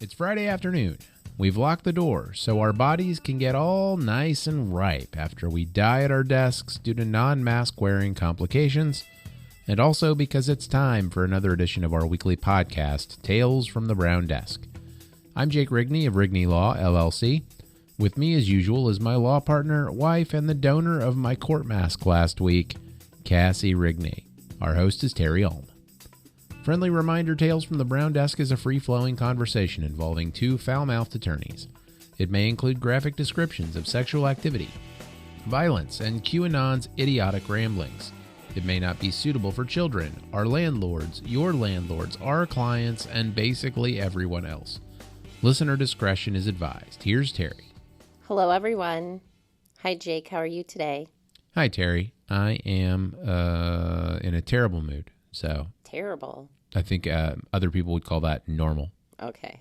It's Friday afternoon. We've locked the door so our bodies can get all nice and ripe after we die at our desks due to non-mask wearing complications, and also because it's time for another edition of our weekly podcast, Tales from the Brown Desk. I'm Jake Rigney of Rigney Law LLC. With me, as usual, is my law partner, wife, and the donor of my court mask last week, Kassi Rigney. Our host is Terry Ulm. Friendly reminder, Tales from the Brown Desk is a free-flowing conversation involving two foul-mouthed attorneys. It may include graphic descriptions of sexual activity, violence, and QAnon's idiotic ramblings. It may not be suitable for children, our landlords, your landlords, our clients, and basically everyone else. Listener discretion is advised. Here's Terry. Hello, everyone. Hi, Jake. How are you today? Hi, Terry. I am in a terrible mood. So Terrible. I think other people would call that normal. Okay.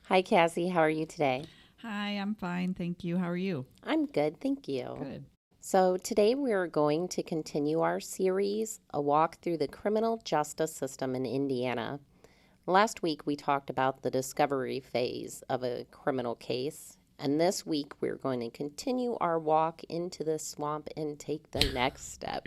Hi, Kassi. How are you today? Hi, I'm fine. Thank you. How are you? I'm good. Thank you. Good. So today we're going to continue our series, A Walk Through the Criminal Justice System in Indiana. Last week we talked about the discovery phase of a criminal case. And this week we're going to continue our walk into the swamp and take the next step.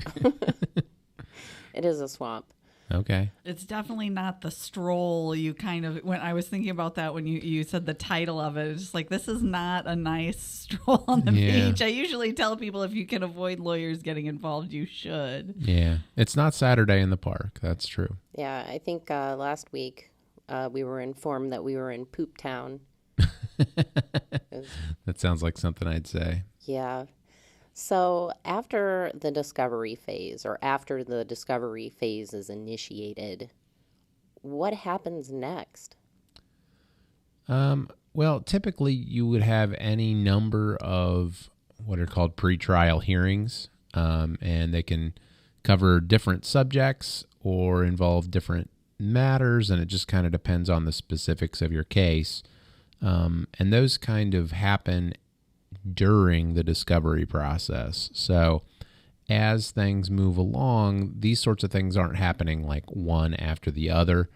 It is a swamp. Okay. It's definitely not the stroll you kind of, when I was thinking about that when you said the title of it, it's just like, this is not a nice stroll on the beach. I usually tell people if you can avoid lawyers getting involved, you should. Yeah. It's not Saturday in the park. That's true. Yeah, I think last week we were informed that we were in Poop Town. That sounds like something I'd say. Yeah. So after the discovery phase is initiated, what happens next? Well, typically you would have any number of what are called pretrial hearings, and they can cover different subjects or involve different matters, and it just kind of depends on the specifics of your case. And those kind of happen during the discovery process. So as things move along, these sorts of things aren't happening like one after the other.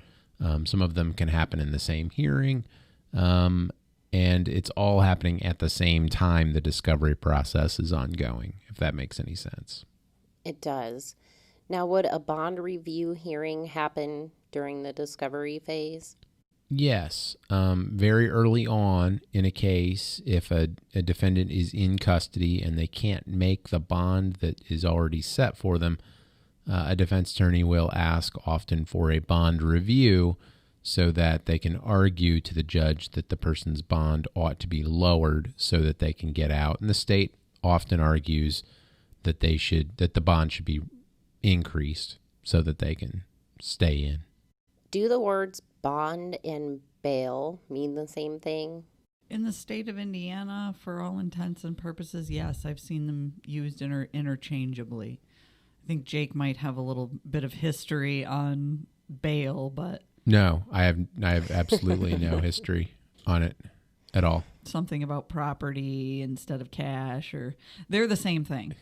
Some of them can happen in the same hearing, and it's all happening at the same time the discovery process is ongoing, if that makes any sense. It does. Now, would a bond review hearing happen during the discovery phase? Yes. Very early on in a case, if a defendant is in custody and they can't make the bond that is already set for them, a defense attorney will ask often for a bond review so that they can argue to the judge that the person's bond ought to be lowered so that they can get out. And the state often argues that the bond should be increased so that they can stay in. Do the words bond and bail mean the same thing? In the state of Indiana, for all intents and purposes, yes, I've seen them used interchangeably. I think Jake might have a little bit of history on bail, but... No, I have absolutely no history on it at all. Something about property instead of cash, or they're the same thing.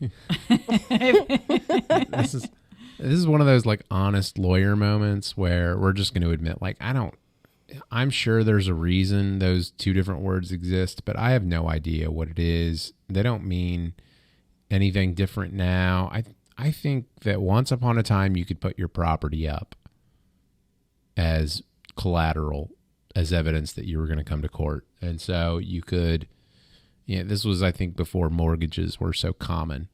This is one of those like honest lawyer moments where we're just going to admit, like, I'm sure there's a reason those two different words exist, but I have no idea what it is. They don't mean anything different now. I think that once upon a time you could put your property up as collateral, as evidence that you were going to come to court. And so you could, this was, I think, before mortgages were so common.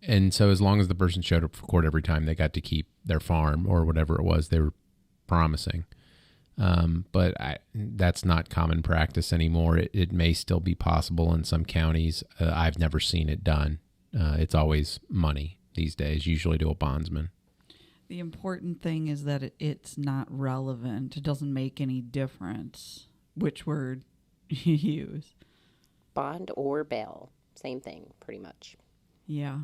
And so as long as the person showed up for court every time, they got to keep their farm or whatever it was they were promising. But that's not common practice anymore. It may still be possible in some counties. I've never seen it done. It's always money these days, usually to a bondsman. The important thing is that it's not relevant. It doesn't make any difference which word you use. Bond or bail, same thing, pretty much. Yeah.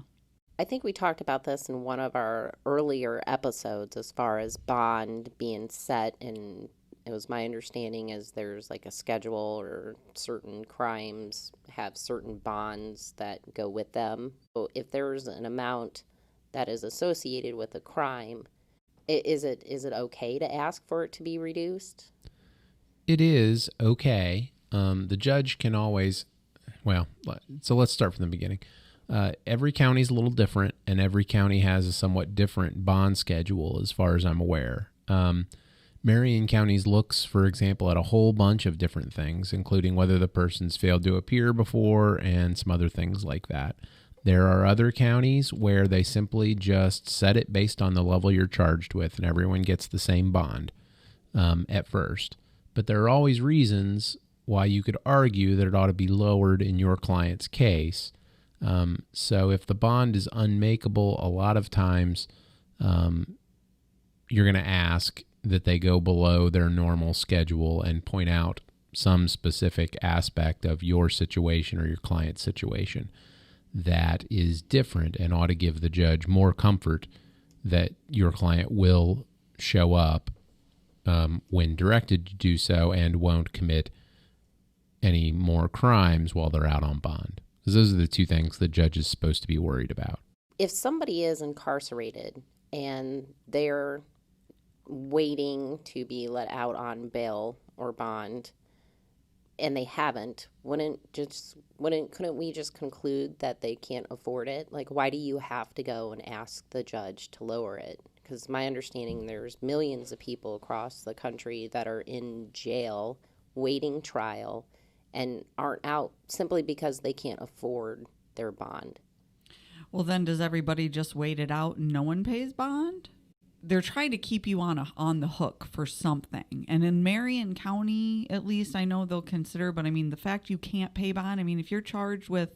I think we talked about this in one of our earlier episodes as far as bond being set, and it was my understanding as there's like a schedule or certain crimes have certain bonds that go with them. So if there's an amount that is associated with a crime, Is it okay to ask for it to be reduced? It is okay. The judge can always, so let's start from the beginning. Every county is a little different, and every county has a somewhat different bond schedule as far as I'm aware. Marion County's looks, for example, at a whole bunch of different things, including whether the person's failed to appear before and some other things like that. There are other counties where they simply just set it based on the level you're charged with, and everyone gets the same bond at first. But there are always reasons why you could argue that it ought to be lowered in your client's case. So if the bond is unmakeable, a lot of times you're going to ask that they go below their normal schedule and point out some specific aspect of your situation or your client's situation that is different and ought to give the judge more comfort that your client will show up when directed to do so and won't commit any more crimes while they're out on bond. Because those are the two things the judge is supposed to be worried about. If somebody is incarcerated and they're waiting to be let out on bail or bond, and they haven't, couldn't we just conclude that they can't afford it? Like, why do you have to go and ask the judge to lower it? Because my understanding, there's millions of people across the country that are in jail waiting trial and aren't out simply because they can't afford their bond. Well, then does everybody just wait it out and no one pays bond? They're trying to keep you on the hook for something. And in Marion County, at least, I know they'll consider, but I mean, the fact you can't pay bond, I mean, if you're charged with,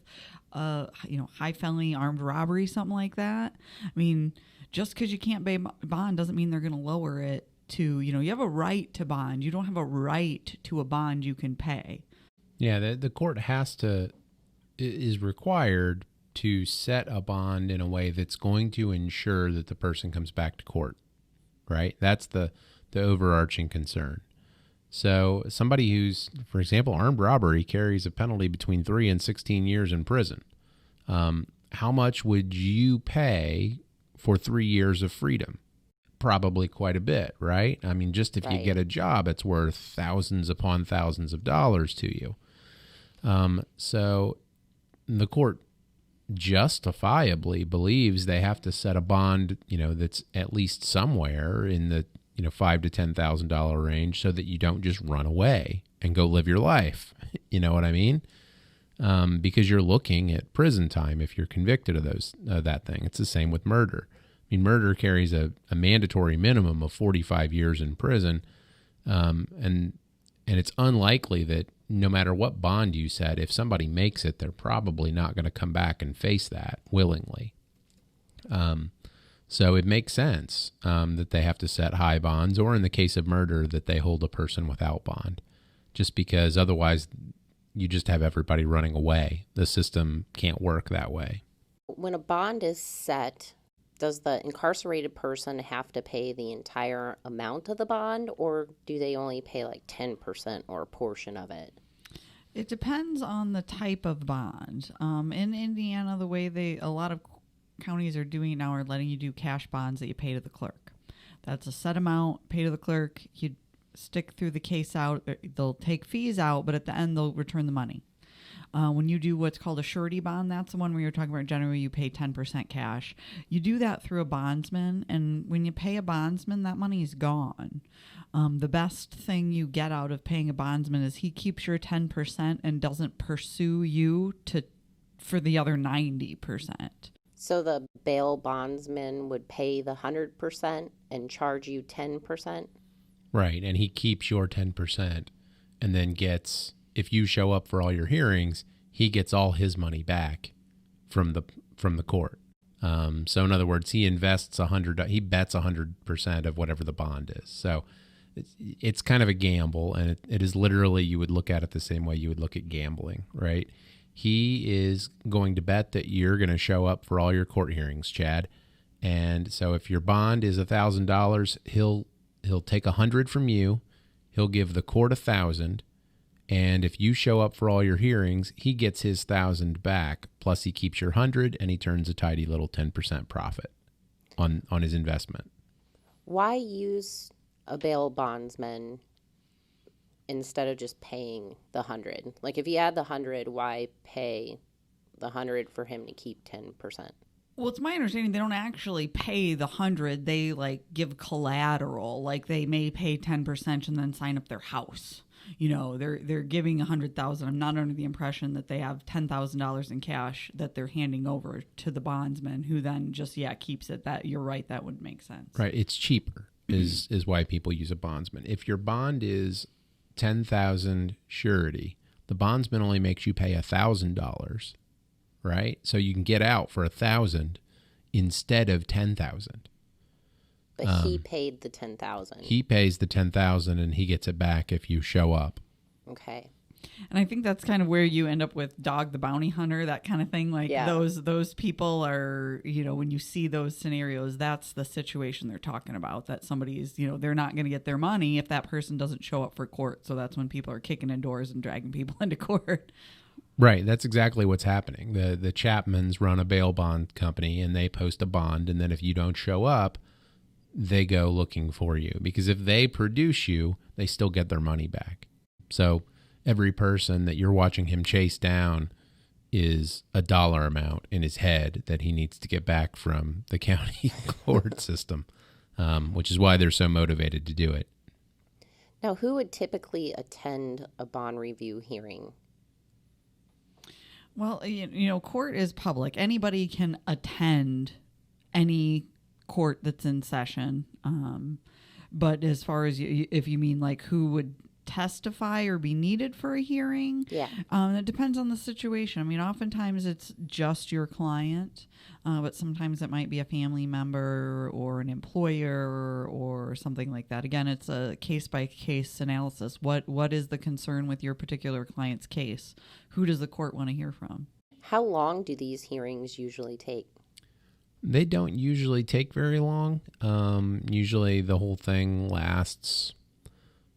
high felony armed robbery, something like that, I mean, just because you can't pay bond doesn't mean they're going to lower it to, you have a right to bond. You don't have a right to a bond you can pay. Yeah, the court is required to set a bond in a way that's going to ensure that the person comes back to court, right? That's the overarching concern. So somebody who's, for example, armed robbery carries a penalty between 3 and 16 years in prison. How much would you pay for 3 years of freedom? Probably quite a bit, right? I mean, just if you get a job, it's worth thousands upon thousands of dollars to you. So the court justifiably believes they have to set a bond, that's at least somewhere in the, $5,000 to $10,000 range, so that you don't just run away and go live your life. You know what I mean? Because you're looking at prison time if you're convicted of that thing. It's the same with murder. I mean, murder carries a mandatory minimum of 45 years in prison, and it's unlikely that no matter what bond you set, if somebody makes it, they're probably not going to come back and face that willingly. So it makes sense that they have to set high bonds, or in the case of murder, that they hold a person without bond, just because otherwise you just have everybody running away. The system can't work that way. When a bond is set, does the incarcerated person have to pay the entire amount of the bond, or do they only pay like 10% or a portion of it? It depends on the type of bond. In Indiana, the way a lot of counties are doing now are letting you do cash bonds that you pay to the clerk. That's a set amount, pay to the clerk. You stick through the case out. They'll take fees out, but at the end, they'll return the money. When you do what's called a surety bond, that's the one where you're talking about generally you pay 10% cash. You do that through a bondsman, and when you pay a bondsman, that money is gone. The best thing you get out of paying a bondsman is he keeps your 10% and doesn't pursue you for the other 90%. So the bail bondsman would pay the 100% and charge you 10%? Right, and he keeps your 10% and then gets... If you show up for all your hearings, he gets all his money back from the court. So in other words, he invests he bets 100% of whatever the bond is. So it's kind of a gamble, and it is literally, you would look at it the same way you would look at gambling, right? He is going to bet that you're going to show up for all your court hearings, Chad. And so if your bond is $1,000, he'll take 100 from you. He'll give the court 1,000. And if you show up for all your hearings, he gets his 1,000 back, plus he keeps your 100, and he turns a tidy little 10% profit on his investment. Why use a bail bondsman instead of just paying the 100? Like, if you add the 100, why pay the 100 for him to keep 10%? Well, it's my understanding they don't actually pay the 100. They like give collateral. Like they may pay 10% and then sign up their house. You know, they're giving $100,000. I'm not under the impression that they have $10,000 in cash that they're handing over to the bondsman, who then just keeps it. That you're right, that would make sense. Right, it's cheaper is why people use a bondsman. If your bond is $10,000 surety, the bondsman only makes you pay $1,000. Right? So you can get out for $1,000 instead of $10,000. But he paid the $10,000. He pays the $10,000 and he gets it back if you show up. Okay. And I think that's kind of where you end up with Dog the Bounty Hunter, that kind of thing. Like those people are, you know, when you see those scenarios, that's the situation they're talking about, that somebody's, you know, they're not going to get their money if that person doesn't show up for court. So that's when people are kicking in doors and dragging people into court. Right, that's exactly what's happening. The Chapmans run a bail bond company, and they post a bond, and then if you don't show up, they go looking for you. Because if they produce you, they still get their money back. So every person that you're watching him chase down is a dollar amount in his head that he needs to get back from the county court system, which is why they're so motivated to do it. Now, who would typically attend a bond review hearing? Well, you know, court is public. Anybody can attend any court that's in session. But as far as if you mean like who would testify or be needed for a hearing, it depends on the situation. I mean, oftentimes it's just your client, but sometimes it might be a family member or an employer or something like that. Again, it's a case-by-case analysis. What is the concern with your particular client's case? Who does the court want to hear from? How long do these hearings usually take? They don't usually take very long. Usually the whole thing lasts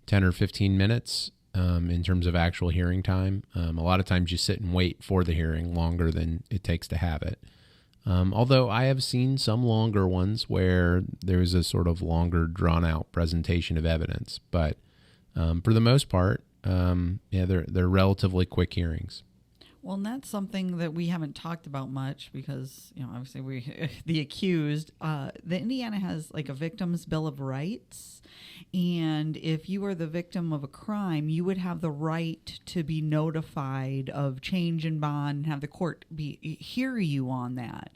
10 or 15 minutes in terms of actual hearing time. A lot of times you sit and wait for the hearing longer than it takes to have it. Although I have seen some longer ones where there's a sort of longer drawn-out presentation of evidence. But for the most part, they're relatively quick hearings. Well, and that's something that we haven't talked about much because, you know, obviously the accused, the Indiana has like a victim's bill of rights. And if you are the victim of a crime, you would have the right to be notified of change in bond and have the court hear you on that.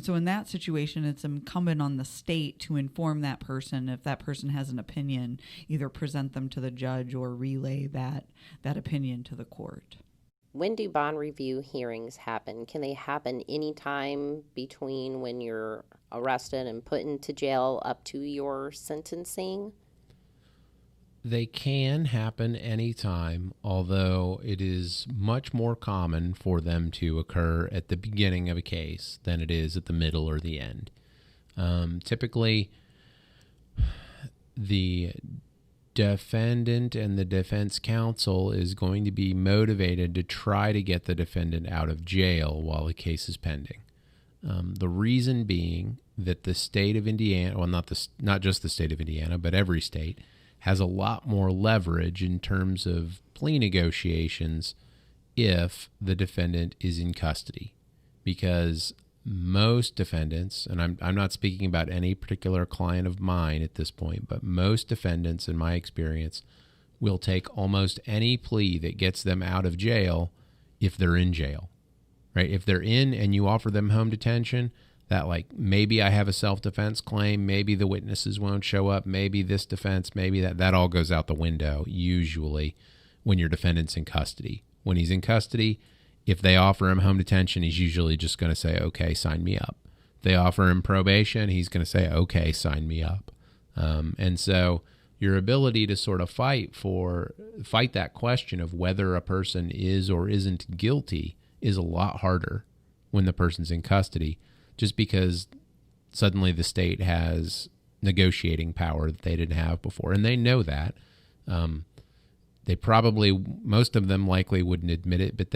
So in that situation, it's incumbent on the state to inform that person. If that person has an opinion, either present them to the judge or relay that opinion to the court. When do bond review hearings happen? Can they happen anytime between when you're arrested and put into jail up to your sentencing? They can happen anytime, although it is much more common for them to occur at the beginning of a case than it is at the middle or the end. Typically, the defendant and the defense counsel is going to be motivated to try to get the defendant out of jail while the case is pending. The reason being that the state of Indiana, well, not just the state of Indiana, but every state, has a lot more leverage in terms of plea negotiations if the defendant is in custody. Because most defendants, and I'm not speaking about any particular client of mine at this point, but most defendants, in my experience, will take almost any plea that gets them out of jail if they're in jail, right? If they're in and you offer them home detention, that like maybe I have a self-defense claim, maybe the witnesses won't show up, maybe this defense, maybe that all goes out the window usually when your defendant's in custody. When he's in custody, if they offer him home detention, he's usually just going to say, okay, sign me up. If they offer him probation, he's going to say, okay, sign me up. And so your ability to sort of fight that question of whether a person is or isn't guilty is a lot harder when the person's in custody, just because suddenly the state has negotiating power that they didn't have before. And they know that. They probably, most of them likely wouldn't admit it, but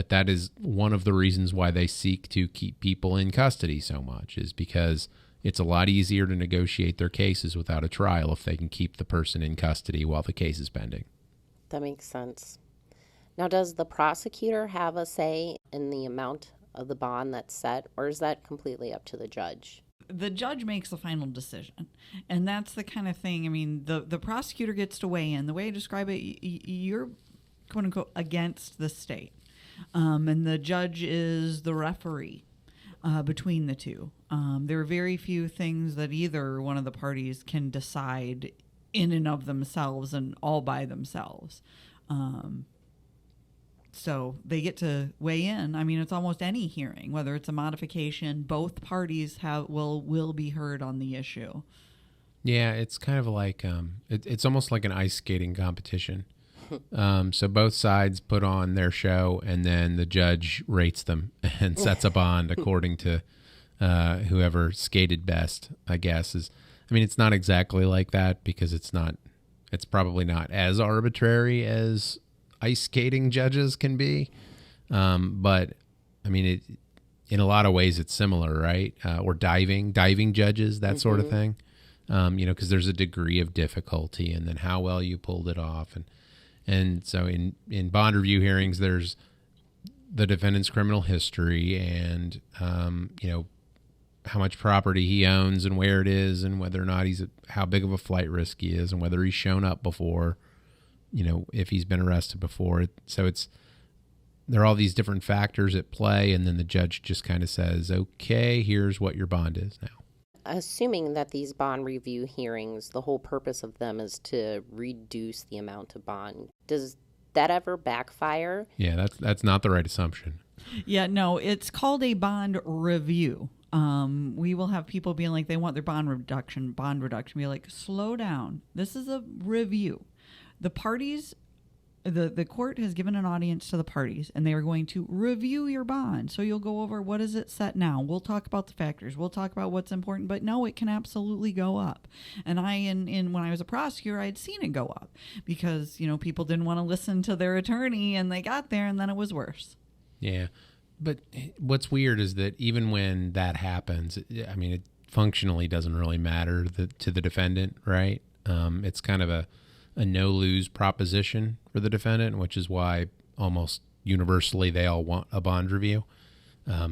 that is one of the reasons why they seek to keep people in custody so much, is because it's a lot easier to negotiate their cases without a trial if they can keep the person in custody while the case is pending. That makes sense. Now, does the prosecutor have a say in the amount of the bond that's set, or is that completely up to the judge? The judge makes the final decision. And that's the kind of thing, I mean, the prosecutor gets to weigh in. The way I describe it, you're, quote unquote, against the state. And the judge is the referee between the two. There are very few things that either one of the parties can decide in and of themselves and all by themselves. So they get to weigh in. I mean, it's almost any hearing, whether it's a modification, both parties will be heard on the issue. Yeah, it's kind of like, it's almost like an ice skating competition. So both sides put on their show, and then the judge rates them and sets a bond according to whoever skated best, I guess. I mean, it's not exactly like that because it's probably not as arbitrary as ice skating judges can be. But I mean, in a lot of ways it's similar, right? Or diving judges, that sort of thing. Because there's a degree of difficulty, and then how well you pulled it off. And so in bond review hearings, there's the defendant's criminal history and, how much property he owns and where it is and whether or not how big of a flight risk he is and whether he's shown up before, if he's been arrested before. So there are all these different factors at play, and then the judge just kind of says, okay, here's what your bond is now. Assuming that these bond review hearings, the whole purpose of them is to reduce the amount of bond, does that ever backfire? Yeah, that's not the right assumption. Yeah, no, it's called a bond review. We will have people being like, they want their bond reduction. Be like, slow down. This is a review. The parties, the court has given an audience to the parties, and they are going to review your bond. So you'll go over, what is it set now? We'll talk about the factors. We'll talk about what's important, but no, it can absolutely go up. And when I was a prosecutor, I'd seen it go up because, people didn't want to listen to their attorney, and they got there, and then it was worse. Yeah. But what's weird is that even when that happens, I mean, it functionally doesn't really matter to the defendant, right? It's kind of a no-lose proposition for the defendant, which is why almost universally they all want a bond review.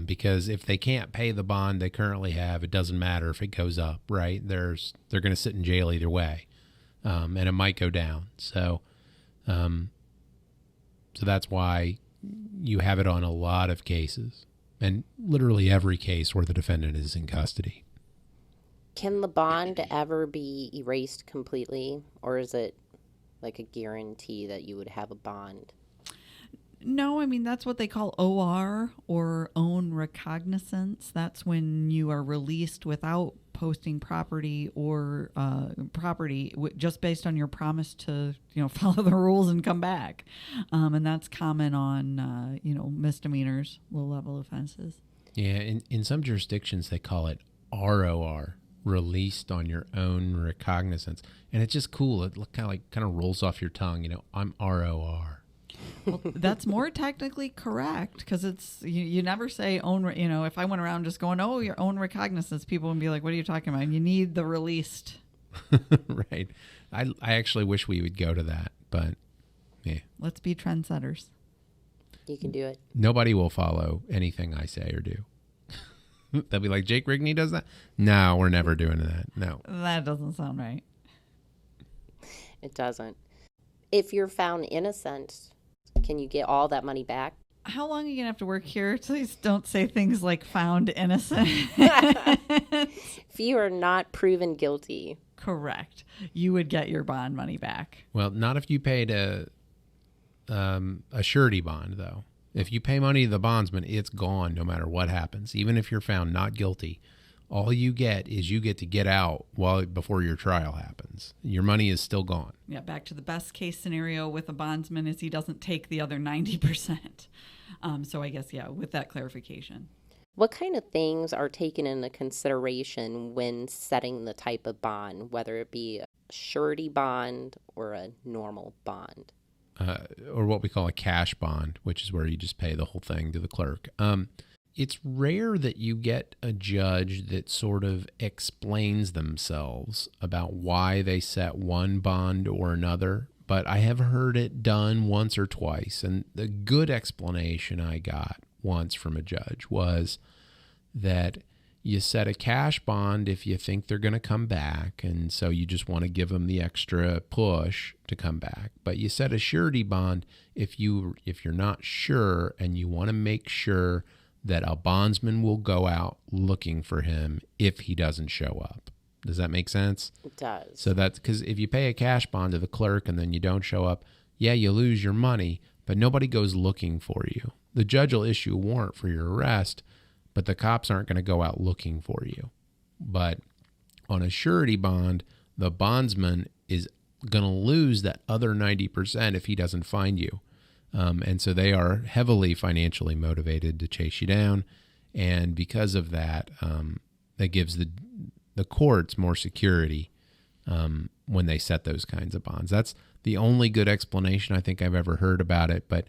Because if they can't pay the bond they currently have, it doesn't matter if it goes up, right? They're going to sit in jail either way, and it might go down. So that's why you have it on a lot of cases, and literally every case where the defendant is in custody. Can the bond ever be erased completely, or is it like a guarantee that you would have a bond? No, I mean, that's what they call OR, or own recognizance. That's when you are released without posting property or just based on your promise to, follow the rules and come back. And that's common on, misdemeanors, low-level offenses. Yeah, in some jurisdictions they call it ROR, released on your own recognizance. And it's just cool. It kind of rolls off your tongue, I'm ROR. Well, that's more technically correct because it's you never say own. If I went around just going, "Oh, your own recognizance," people would be like, "What are you talking about?" You need the released. Right. I actually wish we would go to that, but yeah. Let's be trendsetters. You can do it. Nobody will follow anything I say or do. They'll be like, Jake Rigney does that? No, we're never doing that. No. That doesn't sound right. It doesn't. If you're found innocent, can you get all that money back? How long are you going to have to work here? Please don't say things like found innocent. If you are not proven guilty. Correct. You would get your bond money back. Well, not if you paid a surety bond, though. If you pay money to the bondsman, it's gone no matter what happens. Even if you're found not guilty, all you get is you get to get out before your trial happens. Your money is still gone. Yeah, back to the best case scenario with a bondsman is he doesn't take the other 90%. So I guess, yeah, with that clarification. What kind of things are taken into consideration when setting the type of bond, whether it be a surety bond or a normal bond? Or what we call a cash bond, which is where you just pay the whole thing to the clerk. it's rare that you get a judge that sort of explains themselves about why they set one bond or another, but I have heard it done once or twice. And the good explanation I got once from a judge was that you set a cash bond if you think they're going to come back, and so you just want to give them the extra push to come back. But you set a surety bond if you're not sure and you want to make sure that a bondsman will go out looking for him if he doesn't show up. Does that make sense? It does. So that's because if you pay a cash bond to the clerk and then you don't show up, yeah, you lose your money, but nobody goes looking for you. The judge will issue a warrant for your arrest, but the cops aren't going to go out looking for you. But on a surety bond, the bondsman is going to lose that other 90% if he doesn't find you. And so they are heavily financially motivated to chase you down. And because of that, that gives the courts more security when they set those kinds of bonds. That's the only good explanation I think I've ever heard about it. But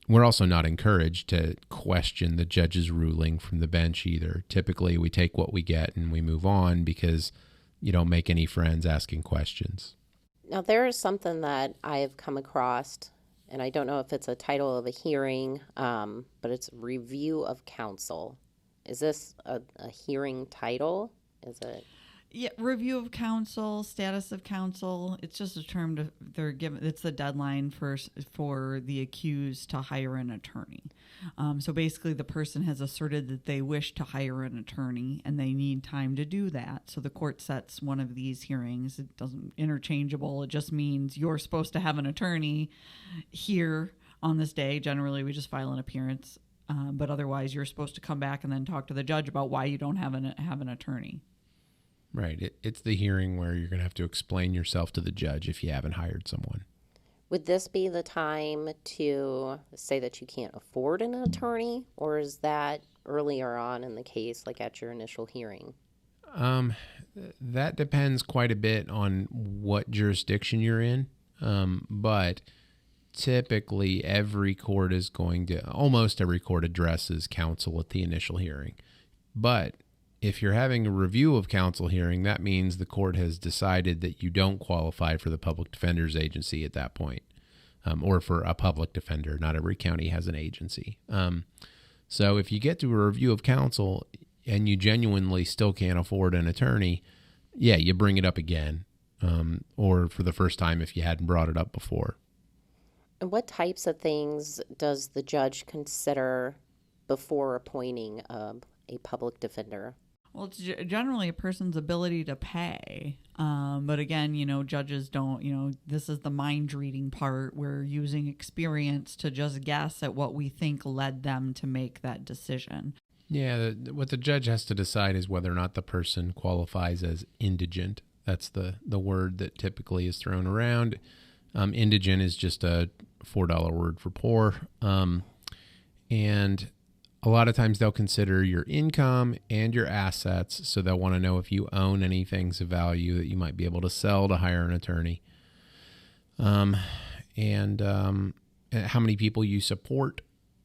we're also not encouraged to question the judge's ruling from the bench either. Typically, we take what we get and we move on because you don't make any friends asking questions. Now, there is something that I have come across, and I don't know if it's a title of a hearing, but it's review of counsel. Is this a hearing title? Is it? Yeah, review of counsel, status of counsel. It's just a term they're given. It's the deadline for the accused to hire an attorney. So basically, the person has asserted that they wish to hire an attorney, and they need time to do that. So the court sets one of these hearings. It doesn't interchangeable. It just means you're supposed to have an attorney here on this day. Generally, we just file an appearance, but otherwise, you're supposed to come back and then talk to the judge about why you don't have an attorney. Right. It's the hearing where you're going to have to explain yourself to the judge if you haven't hired someone. Would this be the time to say that you can't afford an attorney, or is that earlier on in the case, like at your initial hearing? That depends quite a bit on what jurisdiction you're in. But typically almost every court addresses counsel at the initial hearing. But if you're having a review of counsel hearing, that means the court has decided that you don't qualify for the public defender's agency at that point, or for a public defender. Not every county has an agency. So if you get to a review of counsel and you genuinely still can't afford an attorney, yeah, you bring it up again, or for the first time if you hadn't brought it up before. And what types of things does the judge consider before appointing a public defender? Well, it's generally a person's ability to pay. But again, judges don't, this is the mind reading part. We're using experience to just guess at what we think led them to make that decision. Yeah, what the judge has to decide is whether or not the person qualifies as indigent. That's the word that typically is thrown around. Indigent is just a $4 word for poor. And a lot of times they'll consider your income and your assets, so they'll want to know if you own any things of value that you might be able to sell to hire an attorney, and how many people you support,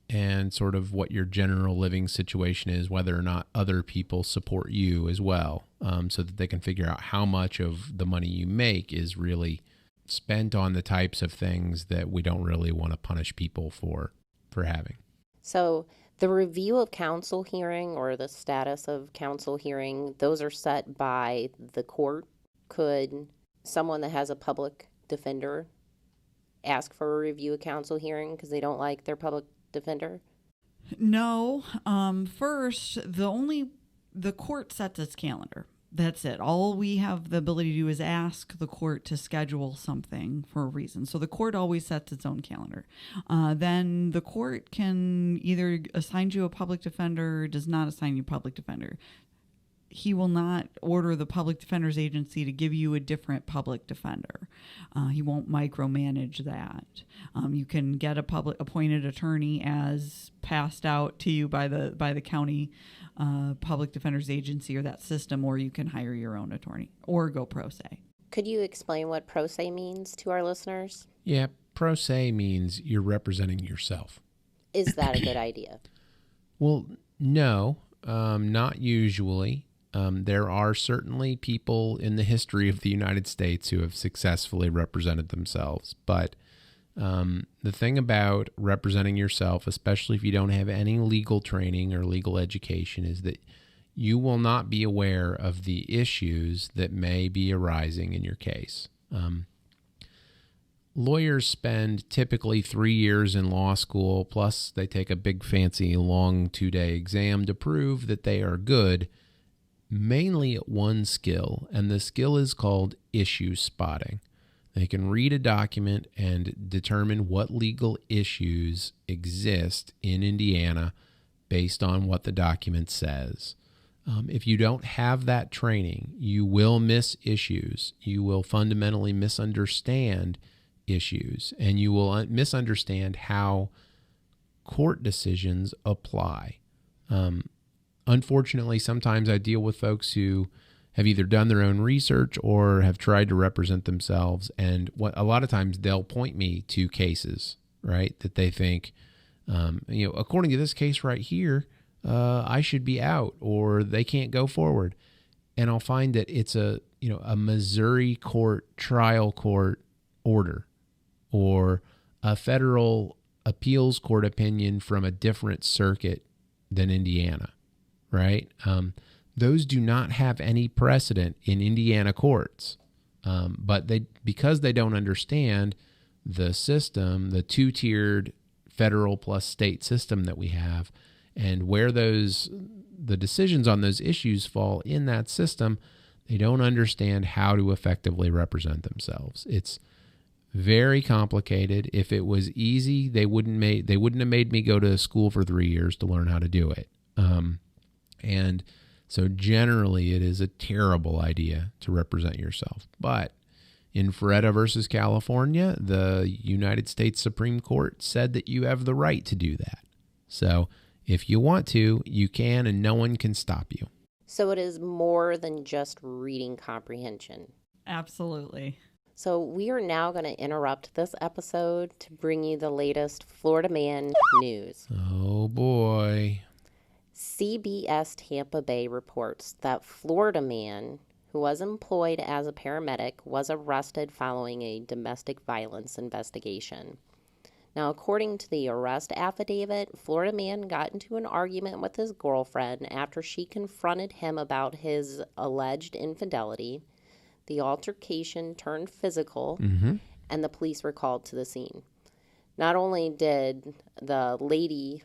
and sort of what your general living situation is, whether or not other people support you as well, so that they can figure out how much of the money you make is really spent on the types of things that we don't really want to punish people for having. So the review of counsel hearing or the status of counsel hearing, those are set by the court. Could someone that has a public defender ask for a review of counsel hearing because they don't like their public defender? No. First, the court sets its calendar. That's it. All we have the ability to do is ask the court to schedule something for a reason. So the court always sets its own calendar. Then the court can either assign you a public defender or does not assign you a public defender. He will not order the public defender's agency to give you a different public defender. He won't micromanage that. You can get a public appointed attorney as passed out to you by the county public defender's agency or that system, or you can hire your own attorney or go pro se. Could you explain what pro se means to our listeners? Yeah, pro se means you're representing yourself. Is that a good idea? Well, no, not usually. There are certainly people in the history of the United States who have successfully represented themselves. But the thing about representing yourself, especially if you don't have any legal training or legal education, is that you will not be aware of the issues that may be arising in your case. Lawyers spend typically 3 years in law school, plus they take a big fancy long 2-day exam to prove that they are good, mainly at one skill, and the skill is called issue spotting. They can read a document and determine what legal issues exist in Indiana based on what the document says. If you don't have that training, you will miss issues. You will fundamentally misunderstand issues, and you will misunderstand how court decisions apply. Unfortunately, sometimes I deal with folks who have either done their own research or have tried to represent themselves, and a lot of times they'll point me to cases, right, that they think, according to this case right here, I should be out, or they can't go forward. And I'll find that it's a Missouri trial court order, or a federal appeals court opinion from a different circuit than Indiana, right? Those do not have any precedent in Indiana courts, but because they don't understand the system, the two-tiered federal plus state system that we have, and where the decisions on those issues fall in that system, they don't understand how to effectively represent themselves. It's very complicated. If it was easy, they wouldn't have made me go to school for 3 years to learn how to do it. And so generally, it is a terrible idea to represent yourself. But in Feretta versus California, the United States Supreme Court said that you have the right to do that. So if you want to, you can, and no one can stop you. So it is more than just reading comprehension. Absolutely. So we are now going to interrupt this episode to bring you the latest Florida man news. Oh, boy. CBS Tampa Bay reports that Florida man who was employed as a paramedic was arrested following a domestic violence investigation. Now, according to the arrest affidavit, Florida man got into an argument with his girlfriend after she confronted him about his alleged infidelity. The altercation turned physical, and the police were called to the scene. Not only did the lady,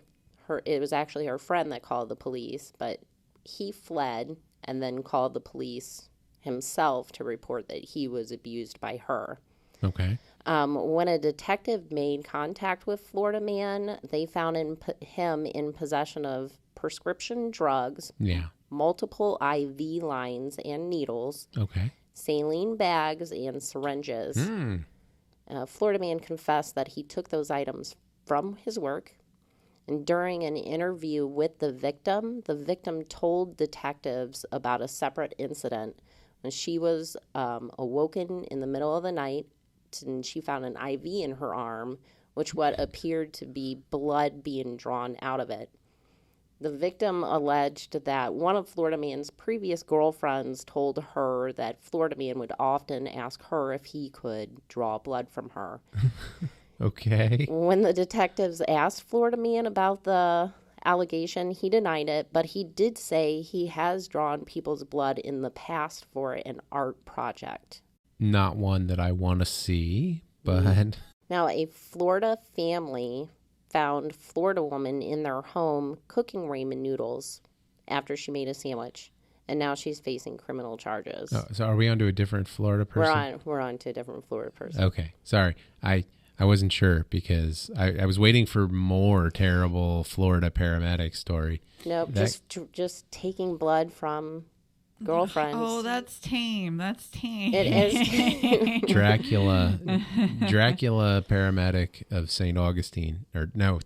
it was actually her friend that called the police, but he fled and then called the police himself to report that he was abused by her. Okay. When a detective made contact with Florida man, they found him in possession of prescription drugs, multiple IV lines and needles, saline bags, and syringes. Florida man confessed that he took those items from his work. And during an interview with the victim told detectives about a separate incident when she was awoken in the middle of the night, and she found an IV in her arm, which what appeared to be blood being drawn out of it. The victim alleged that one of Florida man's previous girlfriends told her that Florida man would often ask her if he could draw blood from her. Okay. When the detectives asked Florida man about the allegation, he denied it, but he did say he has drawn people's blood in the past for an art project. Not one that I want to see, but... Now, a Florida family found Florida woman in their home cooking ramen noodles after she made a sandwich, and now she's facing criminal charges. Oh, so are we on to a different Florida person? We're on to a different Florida person. Okay, sorry. I wasn't sure because I was waiting for more terrible Florida paramedic story. Nope, just taking blood from girlfriends. Oh, that's tame. That's tame. It is tame. Dracula paramedic of St. Augustine,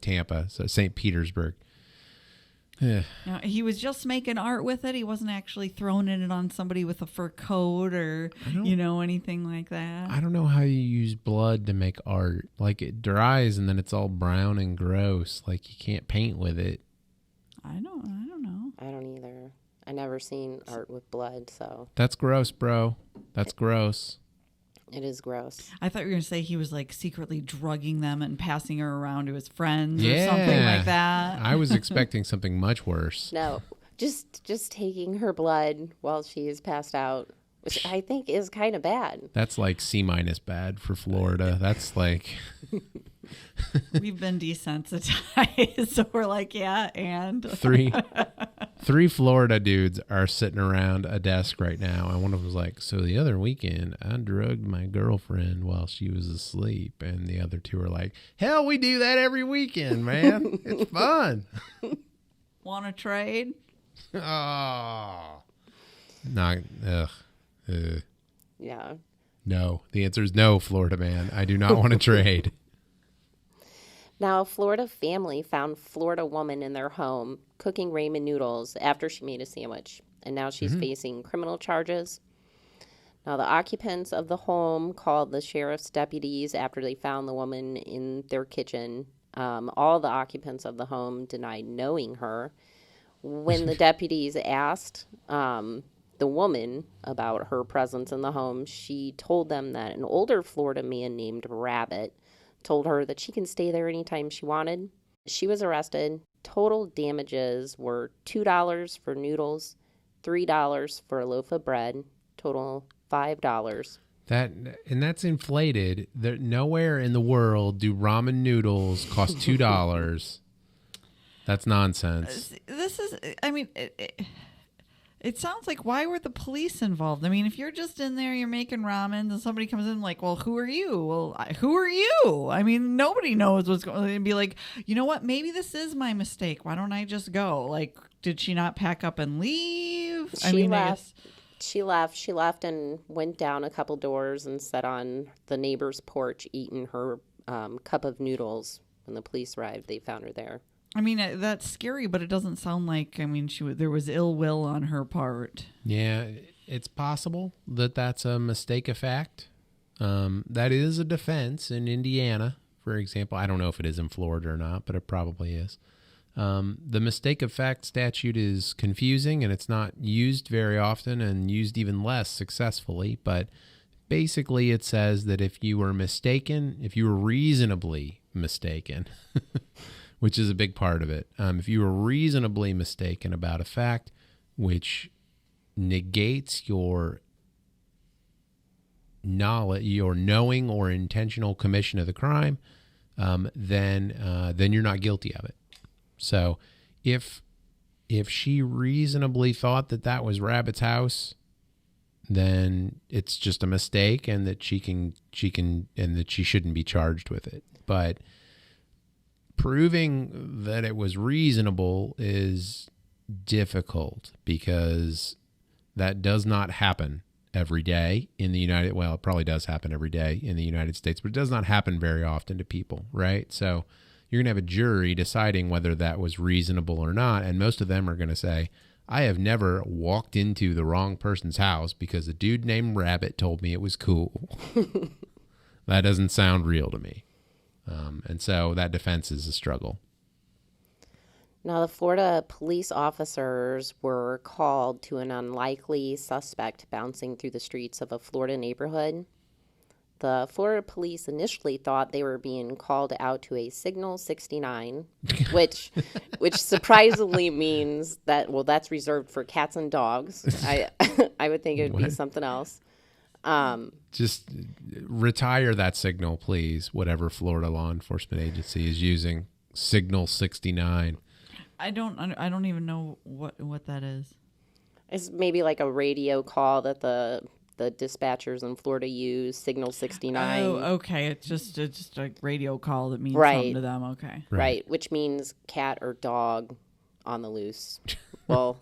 Tampa, so St. Petersburg. Now, he was just making art with it. He wasn't actually throwing it on somebody with a fur coat or, anything like that. I don't know how you use blood to make art. Like, it dries and then it's all brown and gross. Like, you can't paint with it. I don't know. I don't either. I never seen art with blood, so. That's gross, bro. That's gross. It is gross. I thought you were going to say he was like secretly drugging them and passing her around to his friends or something like that. I was expecting something much worse. No, just taking her blood while she is passed out, which I think is kind of bad. That's like C- bad for Florida. That's like... We've been desensitized, so we're like, yeah, and... Three Florida dudes are sitting around a desk right now, and one of them was like, so the other weekend, I drugged my girlfriend while she was asleep, and the other two are like, hell, we do that every weekend, man. It's fun. Want to trade? Oh. Not, ugh. Yeah. No, the answer is no, Florida man. I do not want to trade. Now, a Florida family found Florida woman in their home cooking ramen noodles after she made a sandwich, and now she's facing criminal charges. Now, the occupants of the home called the sheriff's deputies after they found the woman in their kitchen. All the occupants of the home denied knowing her. When the deputies asked the woman about her presence in the home, she told them that an older Florida man named Rabbit told her that she can stay there anytime she wanted. She was arrested. Total damages were $2 for noodles, $3 for a loaf of bread, total $5. That's inflated. Nowhere in the world do ramen noodles cost $2. That's nonsense. This is, I mean, it sounds like, why were the police involved? I mean, if you're just in there, you're making ramen, and somebody comes in like, well, who are you? Well, who are you? I mean, nobody knows what's going on. And be like, you know what? Maybe this is my mistake. Why don't I just go? Like, did she not pack up and leave? She left. She left and went down a couple doors and sat on the neighbor's porch eating her cup of noodles. When the police arrived, they found her there. I mean, that's scary, but it doesn't sound like, I mean, there was ill will on her part. Yeah, it's possible that that's a mistake of fact. That is a defense in Indiana, for example. I don't know if it is in Florida or not, but it probably is. The mistake of fact statute is confusing, and it's not used very often and used even less successfully. But basically it says that if you were mistaken, if you were reasonably mistaken... which is a big part of it. If you were reasonably mistaken about a fact which negates your knowledge, your knowing or intentional commission of the crime, then you're not guilty of it. So if she reasonably thought that was Rabbit's house, then it's just a mistake, and that she shouldn't be charged with it. But proving that it was reasonable is difficult, because that does not happen every day in the it probably does happen every day in the United States, but it does not happen very often to people, right? So you're going to have a jury deciding whether that was reasonable or not, and most of them are going to say, I have never walked into the wrong person's house because a dude named Rabbit told me it was cool. That doesn't sound real to me. And so that defense is a struggle. Now, the Florida police officers were called to an unlikely suspect bouncing through the streets of a Florida neighborhood. The Florida police initially thought they were being called out to a Signal 69, which surprisingly means that, well, that's reserved for cats and dogs. I would think it would be something else. Just retire that signal, please, whatever Florida law enforcement agency is using. Signal 69. I don't even know what that is. It's maybe like a radio call that the dispatchers in Florida use, Signal 69. Oh, okay. It's just a radio call that means something to them. Okay. Right, which means cat or dog on the loose. Well,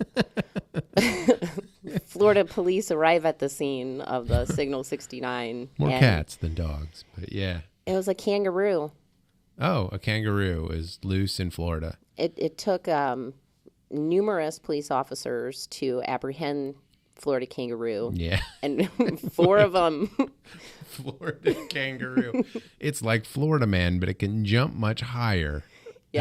Florida police arrive at the scene of the Signal 69. More cats than dogs, but yeah. It was a kangaroo. Oh, a kangaroo is loose in Florida. It took numerous police officers to apprehend Florida kangaroo. Yeah. And 4 of them. Florida kangaroo. It's like Florida man, but it can jump much higher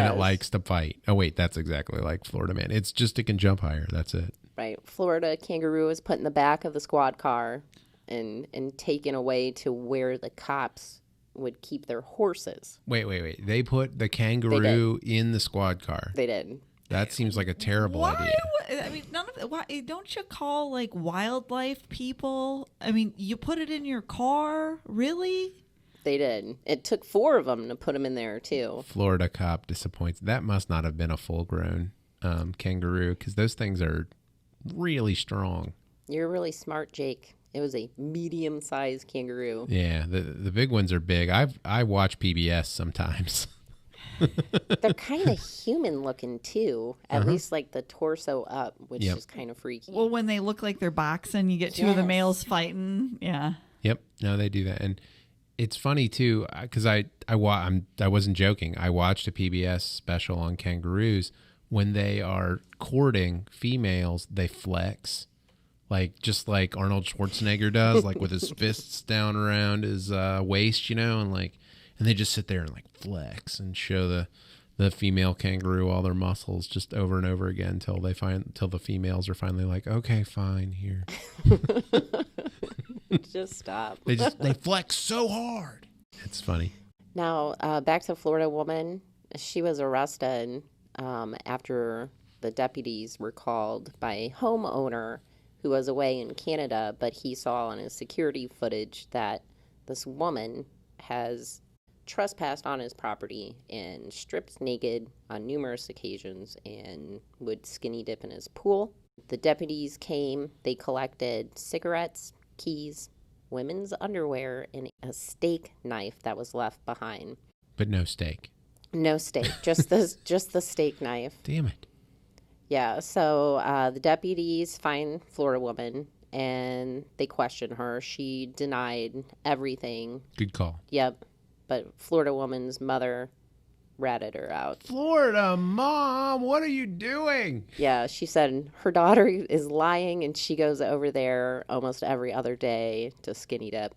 And it likes to fight. Oh, wait, that's exactly like Florida man. It's just it can jump higher. That's it. Right. Florida kangaroo was put in the back of the squad car and taken away to where the cops would keep their horses. Wait. They put the kangaroo in the squad car. They did. That seems like a terrible idea. I mean, why don't you call like wildlife people? I mean, you put it in your car? Really? They did. It took 4 of them to put them in there, too. Florida cop disappoints. That must not have been a full-grown kangaroo because those things are really strong. You're really smart, Jake. It was a medium-sized kangaroo. Yeah, the big ones are big. I watch PBS sometimes. They're kind of human-looking, too. At least, like, the torso up, which is kind of freaky. Well, when they look like they're boxing, you get 2 of the males fighting. Yeah. Yep. No, they do that. And it's funny too, because I wasn't joking. I watched a PBS special on kangaroos. When they are courting females, they flex, just like Arnold Schwarzenegger does, like with his fists down around his waist, and they just sit there and like flex and show the female kangaroo all their muscles just over and over again until the females are finally like, okay, fine, here. Just stop. They flex so hard. It's funny. Now, back to Florida woman. She was arrested after the deputies were called by a homeowner who was away in Canada, but he saw on his security footage that this woman has trespassed on his property and stripped naked on numerous occasions and would skinny dip in his pool. The deputies came. They collected cigarettes, keys, women's underwear, and a steak knife that was left behind. But no steak. No steak, just the steak knife. Damn it. Yeah, so the deputies find Florida woman, and they question her. She denied everything. Good call. Yep, but Florida woman's mother ratted her out. Florida mom, what are you doing? Yeah, she said her daughter is lying, and she goes over there almost every other day to skinny dip.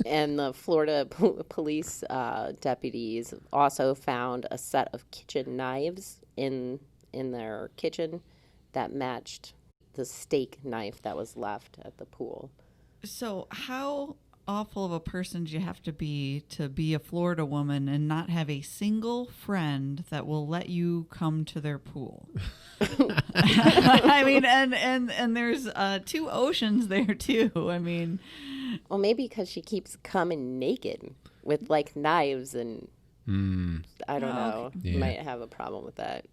And the Florida police deputies also found a set of kitchen knives in their kitchen that matched the steak knife that was left at the pool. So how awful of a person do you have to be a Florida woman and not have a single friend that will let you come to their pool? I mean, and there's 2 oceans there too. I mean, well, maybe because she keeps coming naked with like knives and I don't know. Okay. Yeah. Might have a problem with that.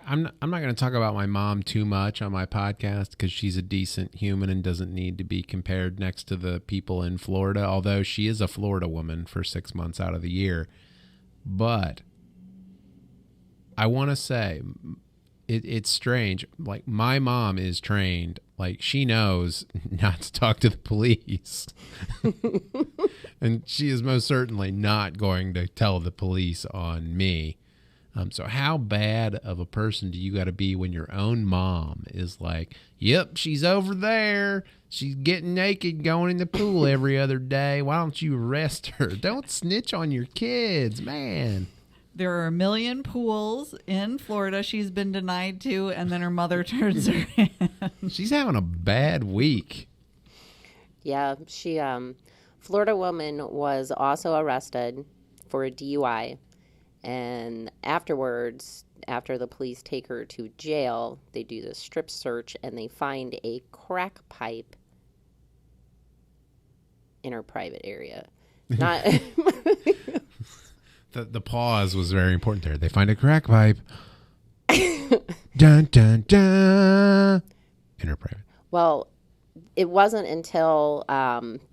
I'm not going to talk about my mom too much on my podcast because she's a decent human and doesn't need to be compared next to the people in Florida, although she is a Florida woman for 6 months out of the year. But I want to say it's strange. Like, my mom is trained. Like, she knows not to talk to the police. And she is most certainly not going to tell the police on me. So how bad of a person do you got to be when your own mom is like, yep, she's over there. She's getting naked, going in the pool every other day. Why don't you arrest her? Don't snitch on your kids, man. There are a million pools in Florida she's been denied to, and then her mother turns her in. She's having a bad week. Yeah, she Florida woman was also arrested for a DUI. And afterwards, after the police take her to jail, they do the strip search and they find a crack pipe in her private area. Not the pause was very important there. They find a crack pipe. Dun, dun, dun. In her private. Well, it wasn't until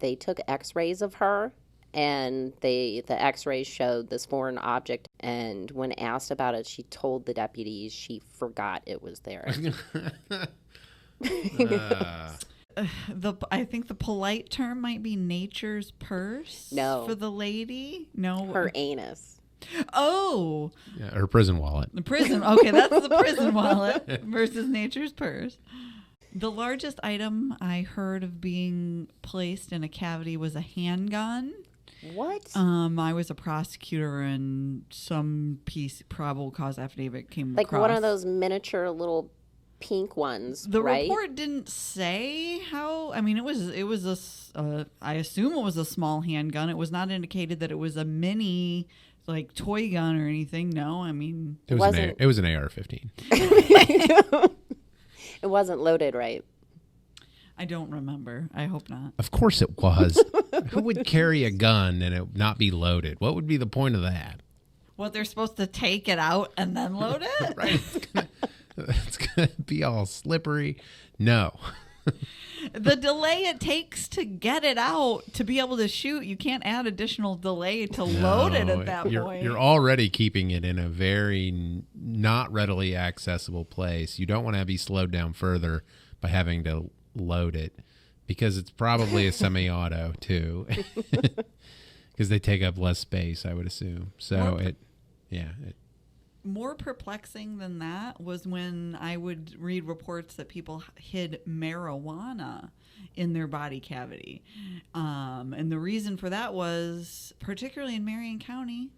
they took x-rays of her. And the x-rays showed this foreign object. And when asked about it, she told the deputies she forgot it was there. I think the polite term might be nature's purse. No. For the lady? No. Her anus. Oh. Yeah, her prison wallet. The prison. Okay, that's the prison wallet versus nature's purse. The largest item I heard of being placed in a cavity was a handgun. What? I was a prosecutor, and some probable cause affidavit came like across. One of those miniature little pink ones, The right? report didn't say how. I mean, it was I assume it was a small handgun. It was not indicated that it was a mini, like, toy gun or anything. No, I mean, it was an AR-15. It wasn't loaded, right? I don't remember. I hope not. Of course it was. Who would carry a gun and it not be loaded? What would be the point of that? What, they're supposed to take it out and then load it? Right. It's going to be all slippery. No. The delay it takes to get it out to be able to shoot, you can't add additional delay to load it at that point. You're already keeping it in a very not readily accessible place. You don't want to be slowed down further by having to load it, because it's probably a semi-auto too, because they take up less space, I would assume. So More perplexing than that was when I would read reports that people hid marijuana in their body cavity. And the reason for that was, particularly in Marion County,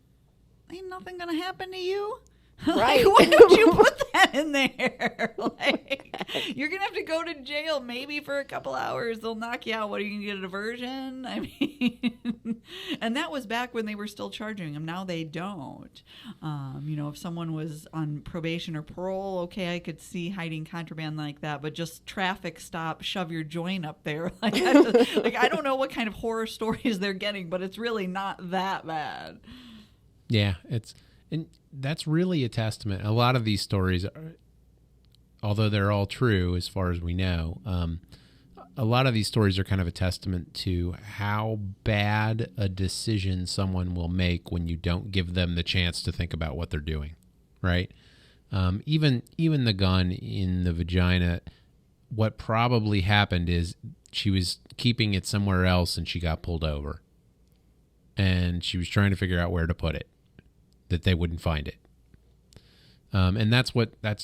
ain't nothing going to happen to you. Right. Like, why would you put that in there? Like, you're going to have to go to jail maybe for a couple hours. They'll knock you out. What, are you going to get a diversion? I mean, and that was back when they were still charging them. Now they don't. If someone was on probation or parole, okay, I could see hiding contraband like that, but just traffic stop, shove your joint up there. Like, I don't know what kind of horror stories they're getting, but it's really not that bad. Yeah, and that's really a testament. A lot of these stories, although they're all true as far as we know, a lot of these stories are kind of a testament to how bad a decision someone will make when you don't give them the chance to think about what they're doing, right? Even the gun in the vagina, what probably happened is she was keeping it somewhere else and she got pulled over. And she was trying to figure out where to put it, that they wouldn't find it. And that's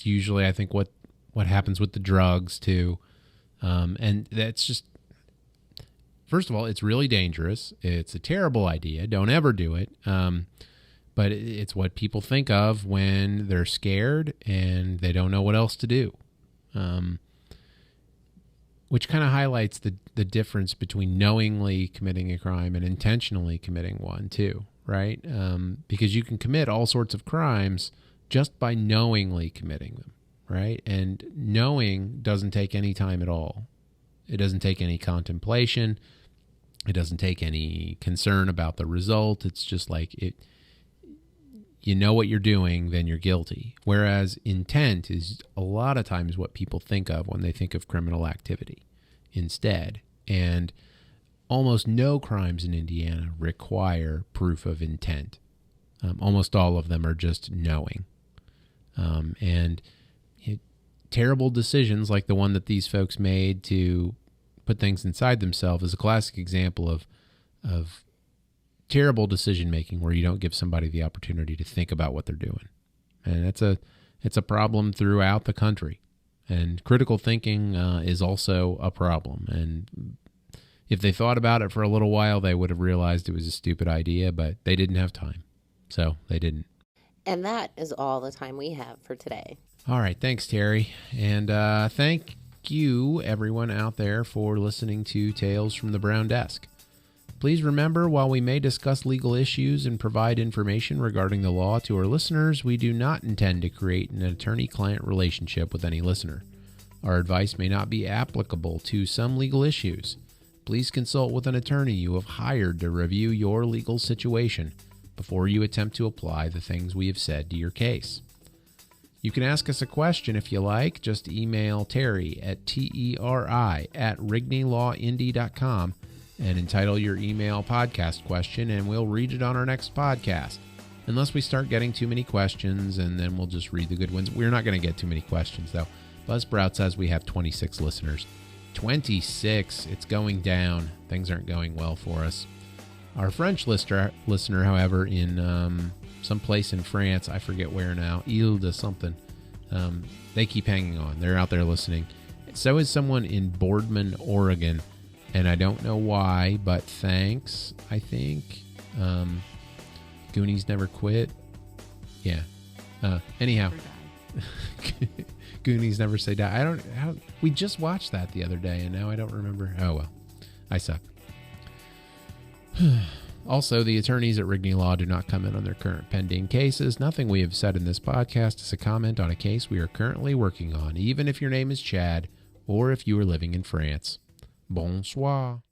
usually, I think, what happens with the drugs too. And that's just, first of all, it's really dangerous. It's a terrible idea. Don't ever do it. But it's what people think of when they're scared and they don't know what else to do. Which kind of highlights the difference between knowingly committing a crime and intentionally committing one too, right? Because you can commit all sorts of crimes just by knowingly committing them, right? And knowing doesn't take any time at all. It doesn't take any contemplation. It doesn't take any concern about the result. It's just like it. You know what you're doing, then you're guilty. Whereas intent is a lot of times what people think of when they think of criminal activity instead. And almost no crimes in Indiana require proof of intent. Almost all of them are just knowing. Terrible decisions like the one that these folks made to put things inside themselves is a classic example of terrible decision making where you don't give somebody the opportunity to think about what they're doing. And it's a problem throughout the country. And critical thinking is also a problem. And if they thought about it for a little while, they would have realized it was a stupid idea, but they didn't have time. So they didn't. And that is all the time we have for today. All right. Thanks, Terry. And thank you, everyone out there, for listening to Tales from the Brown Desk. Please remember, while we may discuss legal issues and provide information regarding the law to our listeners, we do not intend to create an attorney-client relationship with any listener. Our advice may not be applicable to some legal issues. Please consult with an attorney you have hired to review your legal situation before you attempt to apply the things we have said to your case. You can ask us a question if you like. Just email Terry at TERI@RigneyLawIndy.com and entitle your email podcast question, and we'll read it on our next podcast. Unless we start getting too many questions, and then we'll just read the good ones. We're not going to get too many questions, though. Buzzsprout says we have 26 listeners. 26. It's going down. Things aren't going well for us. Our French listener, however, in some place in France, I forget where now, Ile de something, they keep hanging on. They're out there listening. So is someone in Boardman, Oregon. And I don't know why, but thanks, I think. Goonies Never Quit. Yeah. Anyhow. Goonies Never Say Die. We just watched that the other day, and now I don't remember. Oh, well. I suck. Also, the attorneys at Rigney Law do not comment on their current pending cases. Nothing we have said in this podcast is a comment on a case we are currently working on, even if your name is Chad or if you are living in France. Bonsoir.